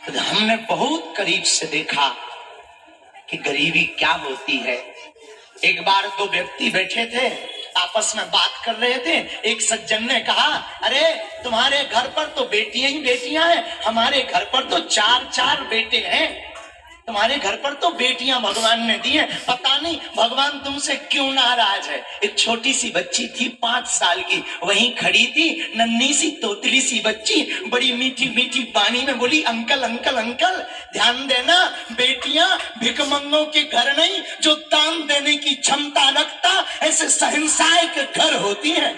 तो हमने बहुत करीब से देखा कि गरीबी क्या होती है। एक बार दो व्यक्ति बैठे थे, आपस में बात कर रहे थे। एक सज्जन ने कहा, अरे तुम्हारे घर पर तो बेटियां ही बेटियां हैं, हमारे घर पर तो चार चार बेटे हैं। तुम्हारे घर पर तो बेटियां भगवान ने दी हैं, पता नहीं भगवान तुमसे क्यों नाराज है। एक छोटी सी बच्ची थी 5 साल की, वहीं खड़ी थी, नन्ही सी तोतली सी बच्ची, बड़ी मीठी मीठी वाणी में बोली, अंकल अंकल अंकल, ध्यान देना, बेटियां भिखमंगों के घर नहीं, जो दान देने की क्षमता रखता ऐसे शहंशाह के घर होती है।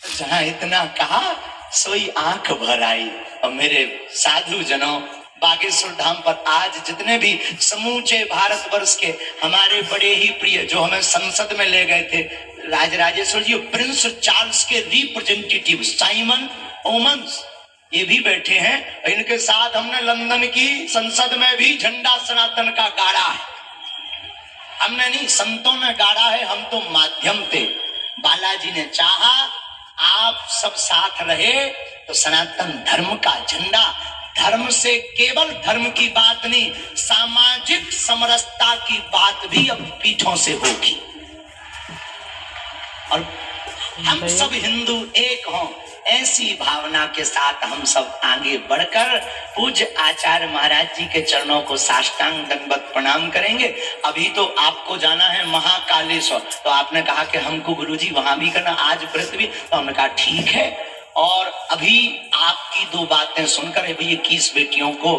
जहां इतना कहा सोई आंख भर आई। और मेरे साधु जनों, बागेश्वर धाम पर आज जितने भी समूचे भारतवर्ष के हमारे बड़े ही प्रिय जो हमें संसद में ले गए थे, राजराजेश्वर जी, प्रिंस चार्ल्स के रिप्रेजेंटेटिव साइमन ओमन्स, ये भी बैठे हैं। इनके साथ हमने लंदन की संसद में भी झंडा सनातन का गाड़ा है। हमने नहीं, संतों ने गाड़ा है, हम तो माध्यम थे। बालाजी ने चाहा आप सब साथ रहे तो सनातन धर्म का झंडा, धर्म से केवल धर्म की बात नहीं, सामाजिक समरसता की बात भी अब पीठों से होगी। और हम सब हिंदू एक हों, ऐसी भावना के साथ हम सब आगे बढ़कर पूज्य आचार्य महाराज जी के चरणों को साष्टांग दंडवत प्रणाम करेंगे। अभी तो आपको जाना है महाकालेश्वर, तो आपने कहा कि हमको गुरुजी वहां भी करना, आज व्रत भी, तो हमने कहा ठीक है। और अभी आपकी 2 बातें सुनकर अभी 21 बेटियों को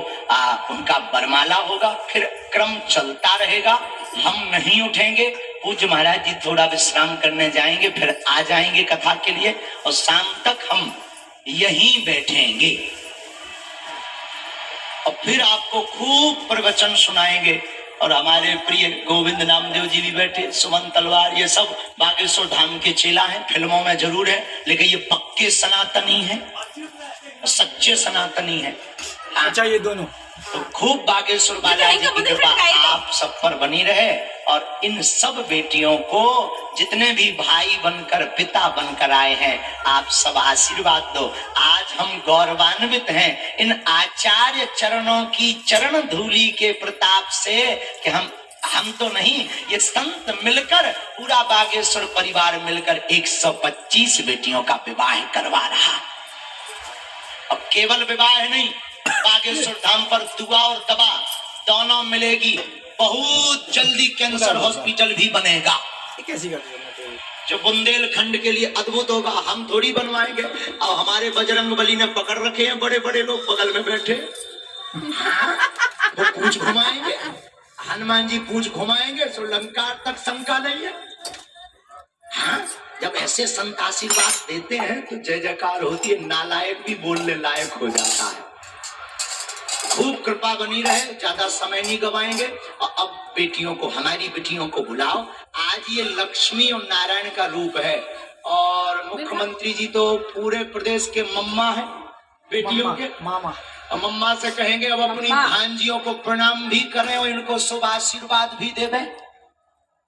उनका बरमाला होगा, फिर क्रम चलता रहेगा। हम नहीं उठेंगे, पूज्य महाराज जी थोड़ा विश्राम करने जाएंगे, फिर आ जाएंगे कथा के लिए, और शाम तक हम यहीं बैठेंगे और फिर आपको खूब प्रवचन सुनाएंगे। और हमारे प्रिय गोविंद नामदेव जी भी बैठे, सुमन तलवार, ये सब बागेश्वर धाम के चेला हैं, फिल्मों में जरूर है, लेकिन ये पक्के सनातनी हैं, सच्चे सनातनी हैं। अच्छा, ये दोनों तो खूब बागेश्वर बालाजी की कृपा आप सब पर बनी रहे। और इन सब बेटियों को जितने भी भाई बनकर पिता बनकर आए हैं, आप सब आशीर्वाद दो। आज हम गौरवान्वित हैं इन आचार्य चरणों की चरण धूलि के प्रताप से कि हम तो नहीं, ये संत मिलकर, पूरा बागेश्वर परिवार मिलकर 125 बेटियों का विवाह करवा रहा। अब केवल विवाह नहीं, बागेश्वर धाम पर दुआ और दवा दोनों मिलेगी। बहुत जल्दी कैंसर हॉस्पिटल भी बनेगा। कैसी कर दी? जो बुंदेलखंड के लिए अद्भुत होगा, हम थोड़ी बनवाएंगे। और हमारे बजरंग बली ने पकड़ रखे हैं बड़े बड़े लोग बगल में बैठे, वो पूछ घुमाएंगे, हनुमान जी पूछ घुमाएंगे, श्रीलंका तक शंका नहीं है। हाँ? जब ऐसे संत आशीर्वाद देते हैं तो जय जयकार होती है, नालायक भी बोलने लायक हो जाता है। खूब कृपा बनी रहे, ज्यादा समय नहीं गवाएंगे। और अब बेटियों को, हमारी बेटियों को बुलाओ। आज ये लक्ष्मी और नारायण का रूप है, और मुख्यमंत्री जी तो पूरे प्रदेश के मम्मा है, बेटियों के मामा। और मम्मा से कहेंगे अब अपनी भांजियों को प्रणाम भी करें और इनको शुभ आशीर्वाद भी देवे,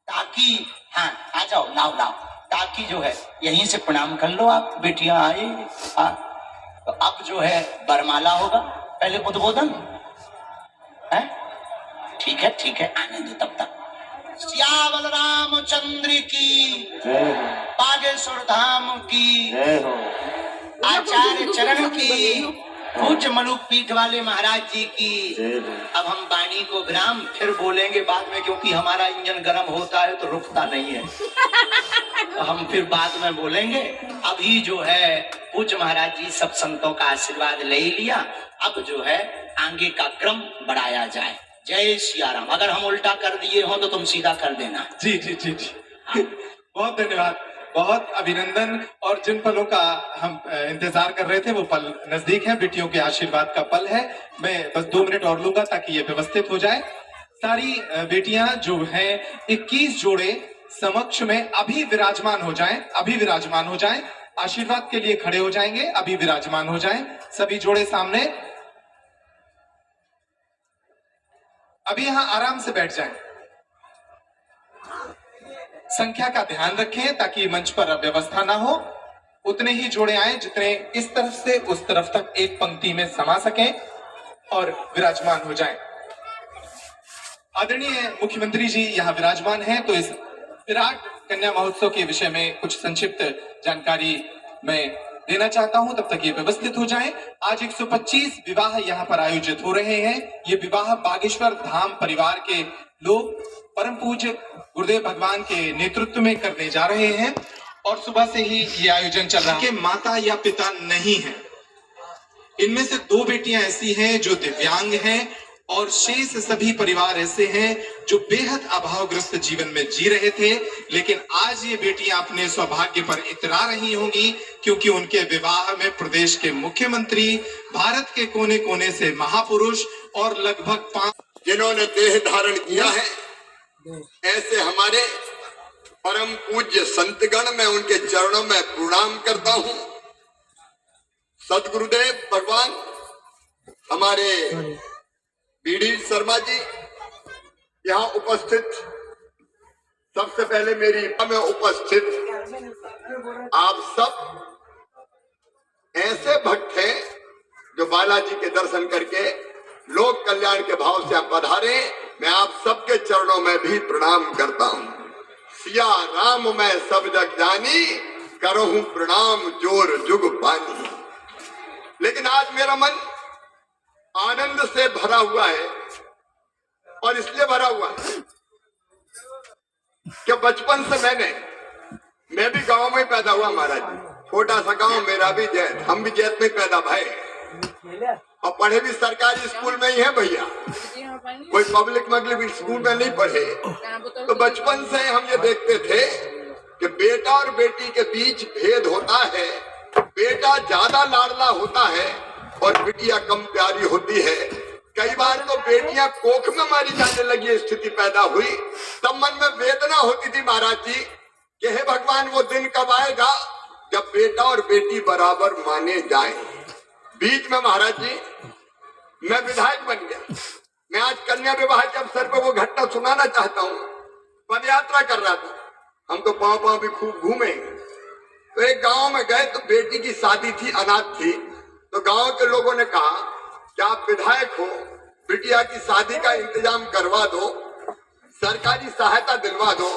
ताकि हाँ आ जाओ, लाओ लाओ, ताकि जो है यहीं से प्रणाम कर लो आप, बेटियां आई। हाँ, तो अब जो है बरमाला होगा, पहले उद्बोधन है, ठीक है ठीक है, आने दो तब तक। सियावल रामचंद्र की, बागेश्वर धाम की, आचार्य चरण की, पूज्य मलुक पीठ वाले महाराज जी की। अब हम वाणी को विराम फिर बोलेंगे बाद में, क्योंकि हमारा इंजन गर्म होता है तो रुकता नहीं है, तो हम फिर बाद में बोलेंगे। अभी जो है पूज्य महाराज जी सब संतों का आशीर्वाद ले लिया, अब जो है आगे का क्रम बढ़ाया जाए। जय सिया राम। अगर हम उल्टा कर दिए हो तो तुम सीधा कर देना। जी जी जी जी, बहुत धन्यवाद, बहुत अभिनंदन। और जिन पलों का हम इंतजार कर रहे थे वो पल नजदीक है, बेटियों के आशीर्वाद का पल है। मैं बस 2 मिनट और लूंगा ताकि ये व्यवस्थित हो जाए। सारी बेटियां जो हैं 21 जोड़े समक्ष में अभी विराजमान हो जाएं, अभी विराजमान हो जाएं, आशीर्वाद के लिए खड़े हो जाएंगे, अभी विराजमान हो जाएं सभी जोड़े सामने। अभी यहां आराम से बैठ जाएं। संख्या का ध्यान रखें ताकि मंच पर अव्यवस्था ना हो। उतने ही जोड़े आए जितने इस तरफ से उस तरफ तक एक पंक्ति में समा सकें और विराजमान हो जाएं। आदरणीय मुख्यमंत्री जी यहाँ विराजमान हैं, तो इस विराट कन्या महोत्सव के विषय में कुछ संक्षिप्त जानकारी मैं देना चाहता हूं, तब तक ये व्यवस्थित हो जाएं। आज 125 विवाह यहाँ पर आयोजित हो रहे हैं। ये विवाह बागेश्वर धाम परिवार के लोग परम पूज्य गुरुदेव भगवान के नेतृत्व में करने जा रहे हैं और सुबह से ही ये आयोजन चल रहा है। के माता या पिता नहीं है, इनमें से 2 बेटियां ऐसी हैं जो दिव्यांग हैं और शेष सभी परिवार ऐसे हैं जो बेहद अभावग्रस्त जीवन में जी रहे थे, लेकिन आज ये बेटियां अपने सौभाग्य पर इतरा रही होंगी क्योंकि उनके विवाह में प्रदेश के मुख्यमंत्री, भारत के कोने कोने से महापुरुष और लगभग 5 जिन्होंने देह धारण किया है, ऐसे हमारे परम पूज्य संतगण, मैं उनके चरणों में प्रणाम करता हूं। सदगुरुदेव भगवान हमारे बीडी शर्मा जी यहाँ उपस्थित, सबसे पहले मेरी में उपस्थित आप सब ऐसे भक्त हैं जो बालाजी के दर्शन करके लोक कल्याण के भाव से आप पधारे। मैं आप सबके चरणों में भी प्रणाम करता हूँ। सिया राम मैं सब जग जानी, करहूं प्रणाम जोर जुग पानी। लेकिन आज मेरा मन आनंद से भरा हुआ है, और इसलिए भरा हुआ है कि बचपन से मैं भी गांव में पैदा हुआ महाराज, छोटा सा गांव मेरा भी जैत, हम भी जैत में पैदा भाई, और पढ़े भी सरकारी स्कूल में ही है भैया, कोई पब्लिक मगलिक स्कूल में नहीं पढ़े। तो बचपन से हम ये देखते थे कि बेटा और बेटी के बीच भेद होता है, बेटा ज्यादा लाडला होता है और बिटिया कम प्यारी होती है। कई बार तो बेटियां कोख में मारी जाने लगी स्थिति पैदा हुई, तब मन में वेदना होती थी महाराज जी कि हे भगवान वो दिन कब आएगा जब बेटा और बेटी बराबर माने जाएं। बीच में महाराज जी मैं विधायक बन गया। मैं आज कन्या विवाह के अवसर पर वो घटना सुनाना चाहता हूँ। पद यात्रा कर रहा था, हम तो पांव पांव भी खूब घूमे। तो एक गांव में गए तो बेटी की शादी थी, अनाथ थी। तो गांव के लोगों ने कहा कि आप विधायक हो, बिटिया की शादी का इंतजाम करवा दो, सरकारी सहायता दिलवा दो,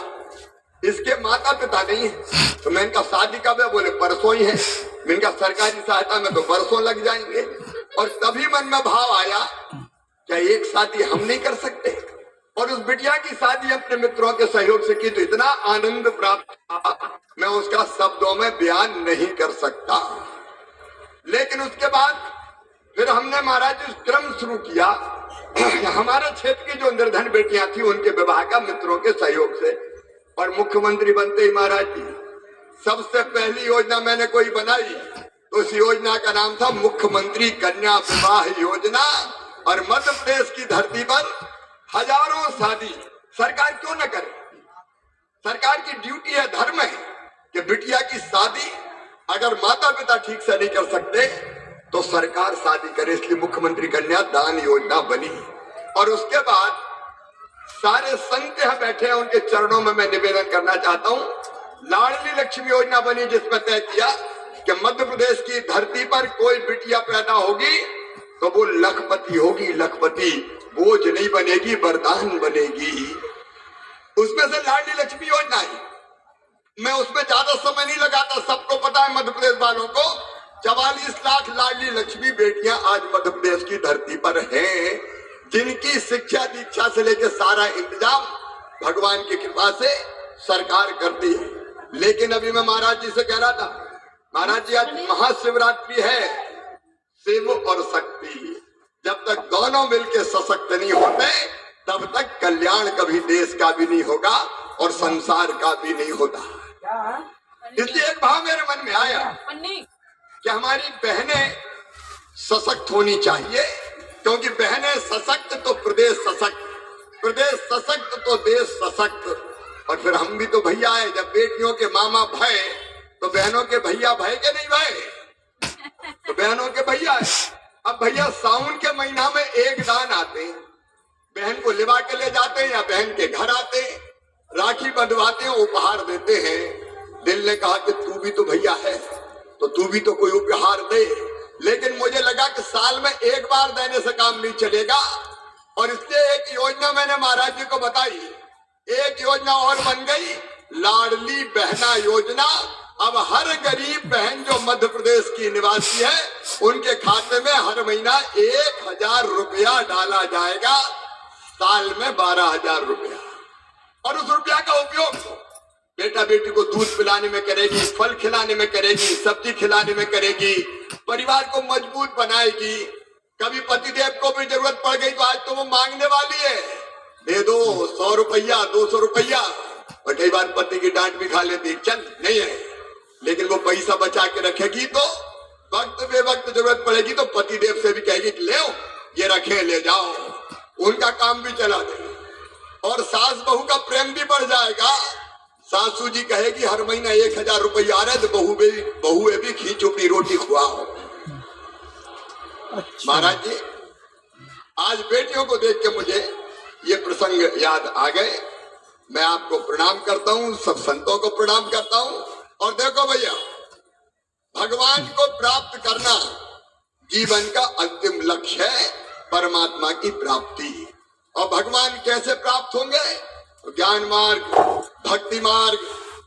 इसके माता पिता नहीं है। तो मैं इनका शादी कब है? बोले परसों ही है। मैं इनका सरकारी सहायता में तो बरसों लग जाएंगे। और तभी मन में भाव आया क्या एक शादी हम नहीं कर सकते? और उस बिटिया की शादी अपने मित्रों के सहयोग से की तो इतना आनंद प्राप्त हुआ, मैं उसका शब्दों में बयान नहीं कर सकता। लेकिन उसके बाद फिर हमने महाराज इस क्रम शुरू किया। हमारे क्षेत्र की जो निर्धन बेटियां थी उनके विवाह का मित्रों के सहयोग से, और मुख्यमंत्री बनते ही महाराज जी सबसे पहली योजना मैंने कोई बनाई तो उस योजना का नाम था मुख्यमंत्री कन्या विवाह योजना। और मध्य प्रदेश की धरती पर हजारों शादी सरकार क्यों न करे? सरकार की ड्यूटी है, धर्म है कि बिटिया की शादी अगर माता पिता ठीक से नहीं कर सकते तो सरकार शादी करे। इसलिए मुख्यमंत्री कन्या दान योजना बनी। और उसके बाद सारे संत यहाँ बैठे हैं, उनके चरणों में मैं निवेदन करना चाहता हूँ। लाडली लक्ष्मी योजना बनी जिसमें तय किया कि मध्य प्रदेश की धरती पर कोई बिटिया पैदा होगी तो वो लखपति होगी, लखपति, बोझ नहीं बनेगी, वरदान बनेगी। उसमें से लाडली लक्ष्मी योजना है। मैं उसमें ज्यादा समय नहीं लगाता, सबको पता है मध्य प्रदेश वालों को 44 लाख लाडली लक्ष्मी बेटियां आज मध्य प्रदेश की धरती पर हैं, जिनकी शिक्षा दीक्षा से लेकर सारा इंतजाम भगवान की कृपा से सरकार करती है। लेकिन अभी मैं महाराज जी से कह रहा था, महाराज जी आज महाशिवरात्रि है, शिव और शक्ति जब तक दोनों मिलकर सशक्त नहीं होते तब तक कल्याण कभी देश का भी नहीं होगा और संसार का भी नहीं होता। इसलिए एक भाव मेरे मन में आया कि हमारी बहनें सशक्त होनी चाहिए, क्योंकि बहनें सशक्त तो प्रदेश सशक्त, प्रदेश सशक्त तो देश सशक्त। और फिर हम भी तो भैया है, जब बेटियों के मामा भय तो बहनों के भैया भय के नहीं भय, तो बहनों के भैया है। अब भैया सावन के महीना में एक दान आते हैं, बहन को लिवा के ले जाते हैं या बहन के घर आते हैं, राखी बंधवाते हैं, उपहार देते हैं। दिल ने कहा कि तू भी तो भैया है, तो तू भी तो कोई उपहार दे। लेकिन मुझे लगा कि साल में एक बार देने से काम नहीं चलेगा, और इसलिए एक योजना मैंने महाराज जी को बताई। एक योजना और बन गई, लाडली बहना योजना। अब हर गरीब बहन जो मध्य प्रदेश की निवासी है, उनके खाते में हर महीना 1000 रुपया डाला जाएगा, साल में 12,000 रुपया। और उस रुपया का उपयोग बेटा बेटी को दूध पिलाने में करेगी, फल खिलाने में करेगी, सब्जी खिलाने में करेगी, परिवार को मजबूत बनाएगी। कभी पतिदेव को भी जरूरत पड़ गई तो आज तो वो मांगने वाली है, दे दो 100 रुपया 200 रुपया, और कई बार पति की डांट भी खा लेती, चल नहीं है। लेकिन वो पैसा बचा के रखेगी तो वक्त बेवक्त जरूरत पड़ेगी तो पतिदेव से भी कहेगी कि ले ये रखे, ले जाओ, उनका काम भी चला देगी। और सास बहू का प्रेम भी बढ़ जाएगा। सासू जी कहेगी हर महीना 1000 रुपया आ रहा है, तो बहुए भी खींचो अपनी रोटी खुआओ। महाराज जी, आज बेटियों को देख के मुझे ये प्रसंग याद आ गए। मैं आपको प्रणाम करता हूँ, सब संतों को प्रणाम करता हूँ। और देखो भैया, भगवान को प्राप्त करना जीवन का अंतिम लक्ष्य है, परमात्मा की प्राप्ति। और भगवान कैसे प्राप्त होंगे? ज्ञान मार्ग, भक्ति मार्ग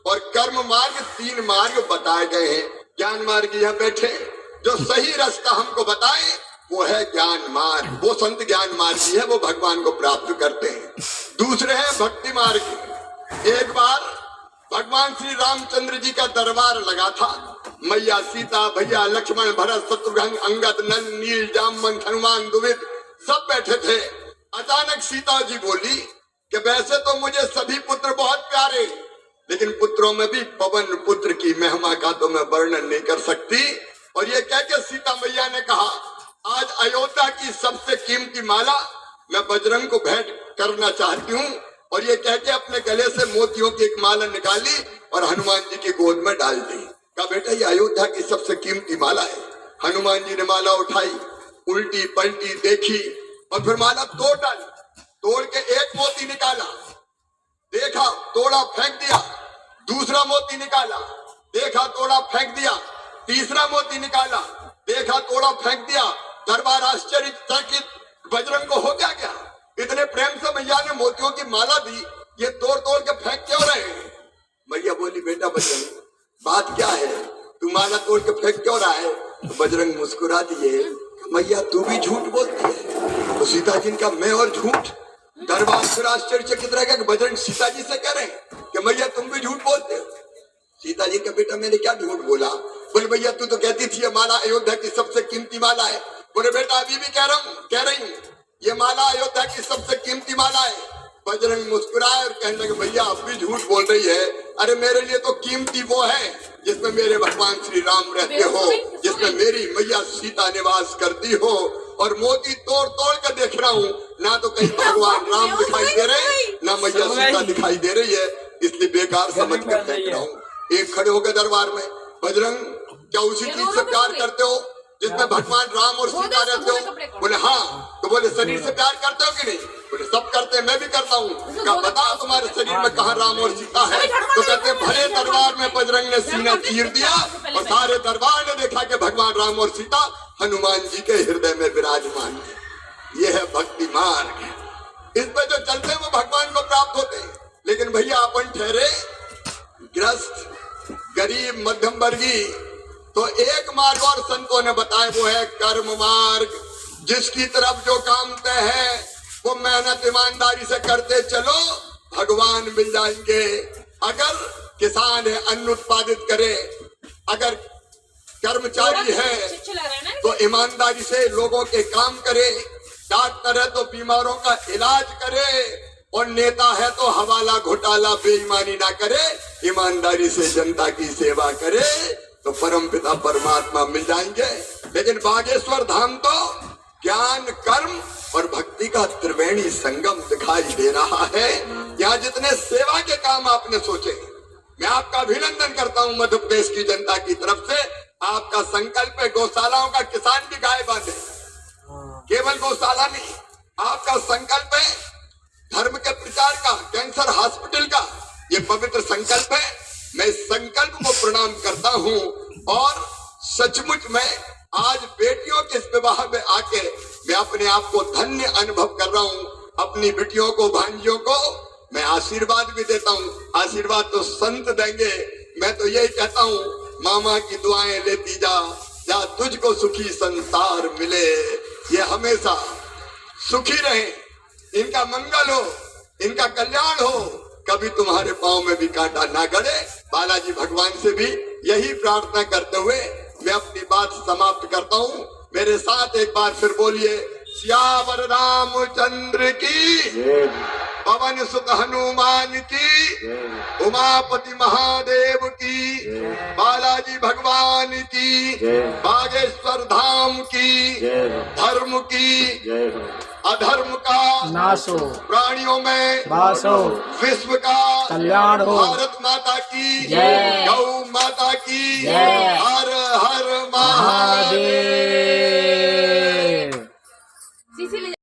और कर्म मार्ग, 3 मार्ग बताए गए हैं। ज्ञान मार्ग यहाँ बैठे, जो सही रास्ता हमको बताए वो है ज्ञान मार्ग। वो संत ज्ञान मार्गी है, वो भगवान को प्राप्त करते हैं। दूसरे हैं भक्ति मार्ग। एक बार भगवान श्री रामचंद्र जी का दरबार लगा था। मैया सीता, भैया लक्ष्मण, भरत, शत्रुघ्न, अंगद, नंद, नील, जामवंत, हनुमान, दुविध सब बैठे थे। अचानक सीता जी बोली कि वैसे तो मुझे सभी पुत्र बहुत प्यारे, लेकिन पुत्रों में भी पवन पुत्र की महिमा का तो मैं वर्णन नहीं कर सकती। और ये कह के सीता मैया ने कहा, आज अयोध्या की सबसे कीमती माला मैं बजरंग को भेंट करना चाहती हूँ। और ये कह के अपने गले से मोतियों की एक माला निकाली और हनुमान जी की गोद में डाल दी। कहा बेटा ये अयोध्या की सबसे कीमती माला है। हनुमान जी ने माला उठाई, उल्टी पलटी देखी और फिर माला तोड़ डाली। तोड़ के एक मोती निकाला, देखा, तोड़ा, फेंक दिया। दूसरा मोती निकाला, देखा, तोड़ा, फेंक दिया। तीसरा मोती निकाला, देखा, तोड़ा, फेंक दिया। दरबार आश्चर्यचकित, बजरंग को हो क्या? इतने प्रेम से मैया ने मोतियों की माला दी, ये तोड़ तोड़ के फेंक क्यों रहे हैं? मैया बोली बेटा बजरंग, बात क्या है, तू माला तोड़ के फेंक क्यों रहा है? तो बजरंग मुस्कुरा दिए, मैया तू भी झूठ बोलती है। तो सीता जी का मैं और झूठ। दरबार फिर आश्चर्यचकित रहेगा कि बजरंग सीता जी से कह रहे हैं कि मैया तुम भी झूठ बोलते हो। सीता जी का बेटा मैंने क्या झूठ बोला? बोले भैया तू तो कहती थी ये माला अयोध्या की सबसे कीमती माला है। बोले बेटा अभी भी कह रही हूँ ये माला अयोध्या की सबसे कीमती माला है। बजरंग मुस्कुराए और कहने लगे भैया अब भी झूठ बोल रही है। अरे मेरे लिए तो कीमती वो है जिसमें मेरे भगवान श्री राम रहते हो, जिसमें मेरी मैया सीता निवास करती हो। और मोती तोड़ तोड़ कर देख रहा हूँ, ना तो कहीं भगवान राम दिखाई दे रहे, ना मैया सीता दिखाई दे रही है, इसलिए बेकार समझ कर फेंक रहा हूँ। एक खड़े हो गए दरबार में, बजरंग क्या उसी चीज से प्यार करते हो जिसमें भगवान राम और सीता रहते हो? बोले हाँ। तो बोले शरीर से प्यार करते हो कि नहीं? बोले सब करते हैं, मैं भी करता हूँ। क्या बताओ तुम्हारे शरीर में कहाँ राम और सीता है? तो कहते भरे दरबार में बजरंग ने सीना चीर दिया और सारे दरबार ने देखा कि भगवान राम और सीता हनुमान जी के हृदय में विराजमान है। ये है भक्ति मार्ग। इस पे जो चलते हैं वो भगवान को प्राप्त होते हैं। लेकिन भैया अपन ठहरे ग्रस्त, गरीब, मध्यम वर्गीय, तो एक मार्ग और संतों ने बताया वो है कर्म मार्ग। जिसकी तरफ जो काम तय है वो मेहनत ईमानदारी से करते चलो, भगवान मिल जाएंगे। अगर किसान है अन्न उत्पादित करे, अगर कर्मचारी है तो ईमानदारी से लोगों के काम करे, डॉक्टर है तो बीमारों का इलाज करे, और नेता है तो हवाला घोटाला बेईमानी ना करे, ईमानदारी से जनता की सेवा करे, तो परम पिता परमात्मा मिल जाएंगे। लेकिन बागेश्वर धाम तो ज्ञान, कर्म और भक्ति का त्रिवेणी संगम दिखाई दे रहा है। यहाँ जितने सेवा के काम आपने सोचे, मैं आपका अभिनंदन करता हूँ मध्य प्रदेश की जनता की तरफ से। आपका संकल्प है गौशालाओं का किसान भी गाय बांधे, केवल गौशाला नहीं, आपका संकल्प है धर्म के प्रचार का, कैंसर हॉस्पिटल का, ये पवित्र संकल्प है। मैं इस संकल्प को प्रणाम करता हूँ और सचमुच मैं आज बेटियों के इस विवाह में आके मैं अपने आप को धन्य अनुभव कर रहा हूँ। अपनी बेटियों को, भांजियों को मैं आशीर्वाद भी देता हूँ। आशीर्वाद तो संत देंगे, मैं तो यही कहता हूँ, मामा की दुआएं लेती जा, जा तुझको सुखी संसार मिले। ये हमेशा सुखी रहे, इनका मंगल हो, इनका कल्याण हो, कभी तुम्हारे पांव में भी कांटा ना गड़े। बालाजी भगवान से भी यही प्रार्थना करते हुए मैं अपनी बात समाप्त करता हूँ। मेरे साथ एक बार फिर बोलिए, सियावर रामचंद्र की, पवन सुत हनुमान की, उमापति महादेव की, बालाजी भगवान की, बागेश्वर धाम की, धर्म की, अधर्म का नासो प्राणियों में बासो विश्व का कल्याण हो। भारत माता की जय। गौ माता की जय। हर हर महादेव। महादेव।